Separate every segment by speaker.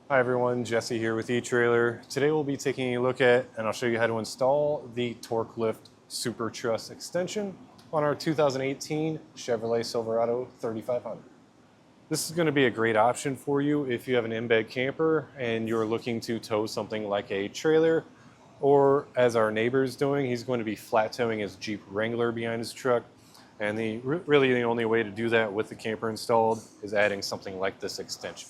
Speaker 1: Hi everyone, Jesse here with eTrailer. Today we'll be taking a look at, and I'll show you how to install the TorkLift SuperTruss Extension on our 2018 Chevrolet Silverado 3500. This is going to be a great option for you if you have an in-bed camper and you're looking to tow something like a trailer, or as our neighbor is doing, he's going to be flat towing his Jeep Wrangler behind his truck. And really the only way to do that with the camper installed is adding something like this extension.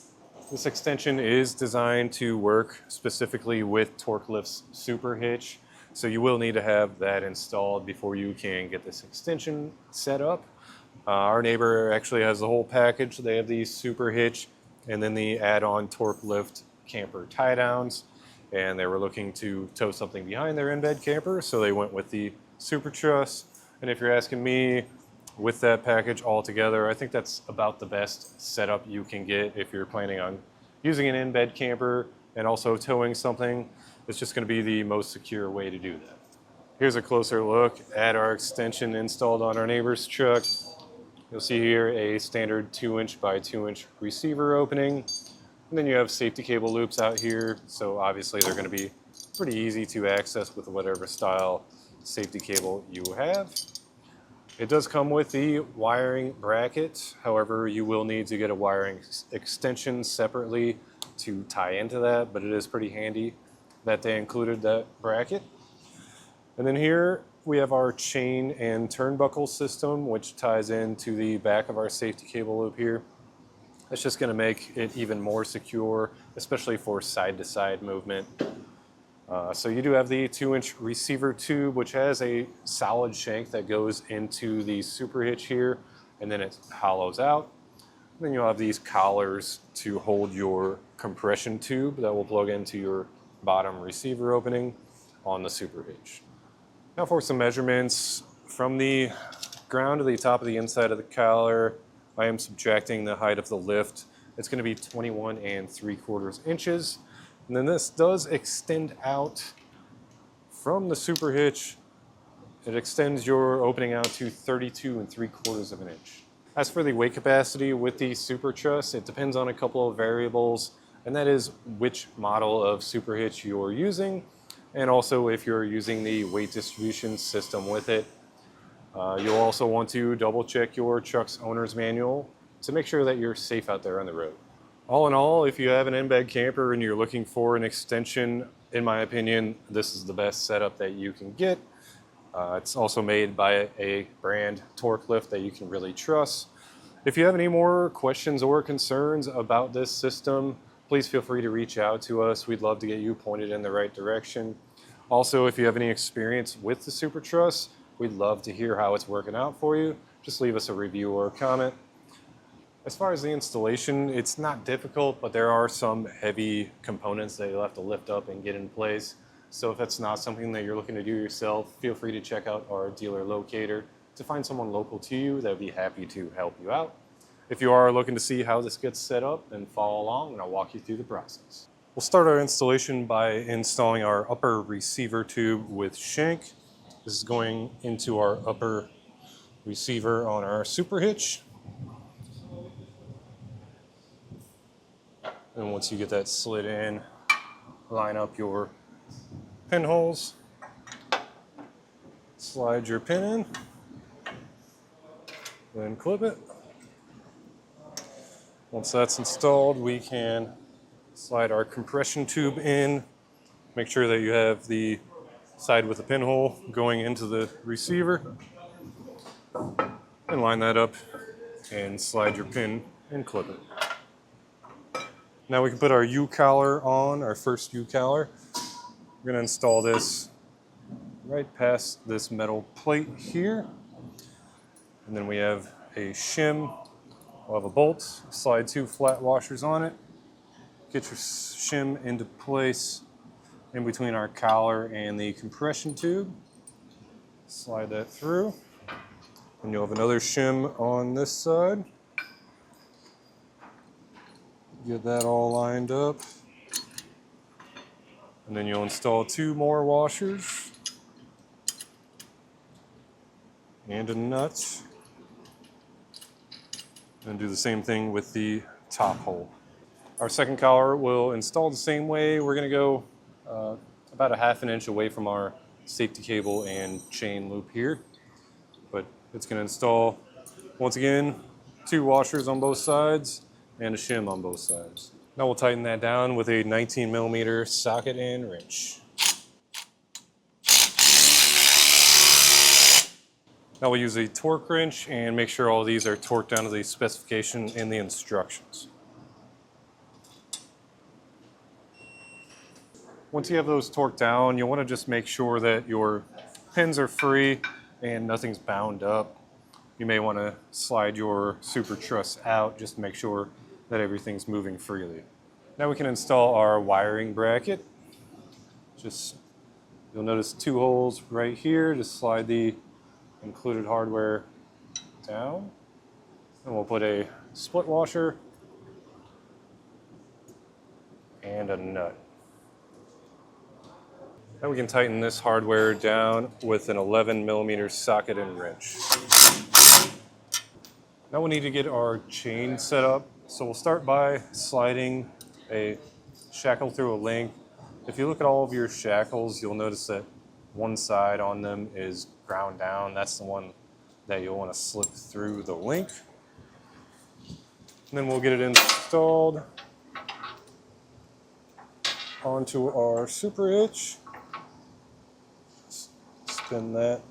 Speaker 1: This extension is designed to work specifically with TorkLift's SuperHitch, so you will need to have that installed before you can get this extension set up. Our neighbor actually has the whole package. They have the SuperHitch and then the add-on TorkLift camper tie-downs, and they were looking to tow something behind their in-bed camper, so they went with the SuperTruss. And if you're asking me, with that package all together, I think that's about the best setup you can get if you're planning on using an in-bed camper and also towing something. It's just going to be the most secure way to do that. Here's a closer look at our extension installed on our neighbor's truck. You'll see here a standard 2-inch by 2-inch receiver opening. And then you have safety cable loops out here, so obviously they're going to be pretty easy to access with whatever style safety cable you have. It does come with the wiring bracket. However, you will need to get a wiring extension separately to tie into that, but it is pretty handy that they included that bracket. And then here we have our chain and turnbuckle system, which ties into the back of our safety cable loop here. It's just going to make it even more secure, especially for side-to-side movement. So you do have the 2-inch receiver tube, which has a solid shank that goes into the SuperHitch here, and then it hollows out. And then you'll have these collars to hold your compression tube that will plug into your bottom receiver opening on the SuperHitch. Now for some measurements, from the ground to the top of the inside of the collar, I am subtracting the height of the lift. It's going to be 21 3/4 inches. And then this does extend out from the SuperHitch. It extends your opening out to 32 3/4 of an inch. As for the weight capacity with the SuperTruss, it depends on a couple of variables, and that is which model of SuperHitch you're using, and also if you're using the weight distribution system with it. You'll also want to double check your truck's owner's manual to make sure that you're safe out there on the road. All in all, if you have an in-bed camper and you're looking for an extension, in my opinion, this is the best setup that you can get. It's also made by a brand, TorkLift, that you can really trust. If you have any more questions or concerns about this system, please feel free to reach out to us. We'd love to get you pointed in the right direction. Also, if you have any experience with the SuperTruss, we'd love to hear how it's working out for you. Just leave us a review or a comment. As far as the installation, it's not difficult, but there are some heavy components that you'll have to lift up and get in place. So if that's not something that you're looking to do yourself, feel free to check out our dealer locator to find someone local to you that would be happy to help you out. If you are looking to see how this gets set up, then follow along and I'll walk you through the process. We'll start our installation by installing our upper receiver tube with shank. This is going into our upper receiver on our SuperHitch. And once you get that slid in, line up your pinholes, slide your pin in, then clip it. Once that's installed, we can slide our compression tube in. Make sure that you have the side with the pinhole going into the receiver. And line that up and slide your pin and clip it. Now we can put our U-collar on, our first U-collar. We're going to install this right past this metal plate here. And then we have a shim. We'll have a bolt, slide 2 flat washers on it. Get your shim into place in between our collar and the compression tube. Slide that through. And you'll have another shim on this side. Get that all lined up. And then you'll install 2 more washers and a nut. And do the same thing with the top hole. Our second collar will install the same way. We're going to go about a ½ inch away from our safety cable and chain loop here. But it's going to install, once again, 2 washers on both sides and a shim on both sides. Now we'll tighten that down with a 19mm socket and wrench. Now we'll use a torque wrench and make sure all these are torqued down to the specification in the instructions. Once you have those torqued down, you'll want to just make sure that your pins are free and nothing's bound up. You may want to slide your SuperTruss out just to make sure that everything's moving freely. Now we can install our wiring bracket. You'll notice 2 holes right here. Just slide the included hardware down. And we'll put a split washer and a nut. Now we can tighten this hardware down with an 11mm socket and wrench. Now we need to get our chain set up. So we'll start by sliding a shackle through a link. If you look at all of your shackles, you'll notice that one side on them is ground down. That's the one that you'll want to slip through the link. And then we'll get it installed onto our SuperHitch. Spin that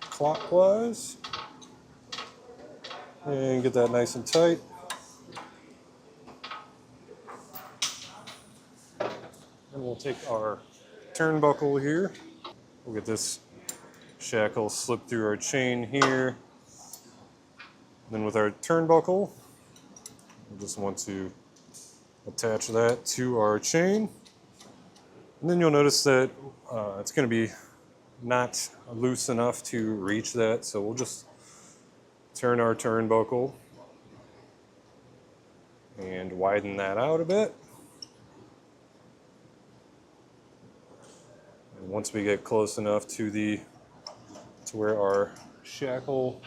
Speaker 1: clockwise and get that nice and tight. And we'll take our turnbuckle here. We'll get this shackle slipped through our chain here. Then with our turnbuckle, we just want to attach that to our chain. And then you'll notice that it's going to be not loose enough to reach that, so we'll just turn our turnbuckle and widen that out a bit. And once we get close enough to where our shackle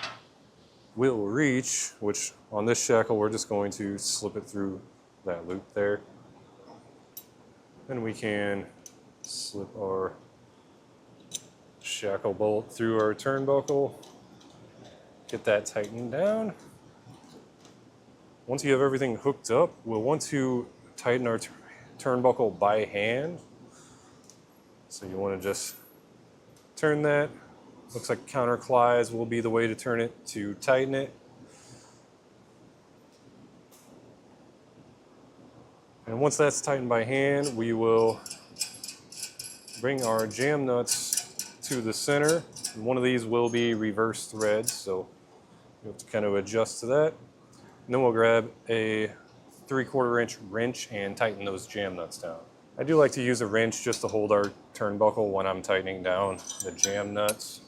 Speaker 1: will reach, which on this shackle we're just going to slip it through that loop there. Then we can slip our shackle bolt through our turnbuckle, get that tightened down. Once you have everything hooked up, we'll want to tighten our turnbuckle by hand. So you want to just turn that. Looks like counterclockwise will be the way to turn it to tighten it. And once that's tightened by hand, we will bring our jam nuts to the center. And one of these will be reverse threads, so you have to kind of adjust to that. And then we'll grab a 3/4 inch wrench and tighten those jam nuts down. I do like to use a wrench just to hold our turnbuckle when I'm tightening down the jam nuts.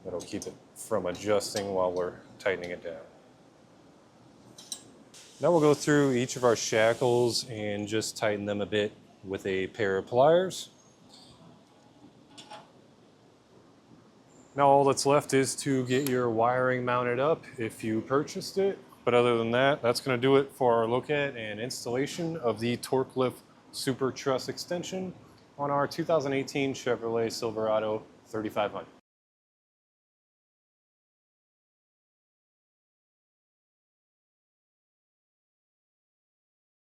Speaker 1: That'll keep it from adjusting while we're tightening it down. Now we'll go through each of our shackles and just tighten them a bit with a pair of pliers. Now all that's left is to get your wiring mounted up if you purchased it. But other than that, that's going to do it for our look at and installation of the TorkLift SuperTruss Extension on our 2018 Chevrolet Silverado 3500.